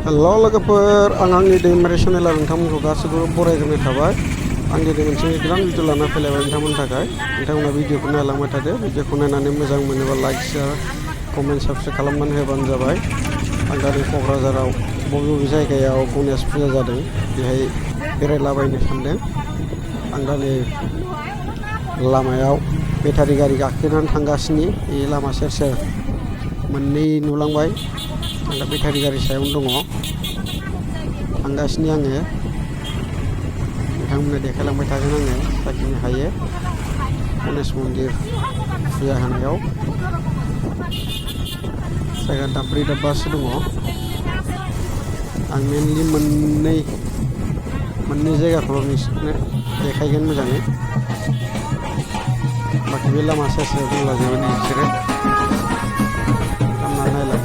hello लोगोफोर आं आंनि दैमारि चेनेलाव नोंथांमोनखौ गासिबो बरायग्रोनाय थाबाय आं दिनै मोनसे गोदान भिडिअ लाना फैलायबाय नोंथांमोननि थाखाय नोंथांमोना भिडिअखौ नायलांबाय थादो भिडिअखौ नायनानै मोजां मोनोबा लाइक शेयार कमेन्ट साबस्क्राइब खालामनानै होबानो जाबाय आं दा नै क'क्राझाराव बबे जायगायाव गणेश पुजा जादों बेहाय बेरायलाबायनो सानदों आं दा नै लामायाव बेटारि गारि गाखोनानै थांगासिनो बे लामा सेर सेर मोननै नुलांबाय आं दा बेटारि गारि सायावनो दङ थांगासिनो आङो नोंथांमोननो देखायलांबाय थागोन आङो जाखिनि हायो गणेश मन्दिर फुजा होनायाव जायगा दाब्रै दाब्बासो दङ आं मेनलि मोननै जायगाखौल' नोंसोरनो देखायगोन मोजाङै बाखि बे लामा सेर सेर दंलाजोबो बिसोरो खालामनानै नायलां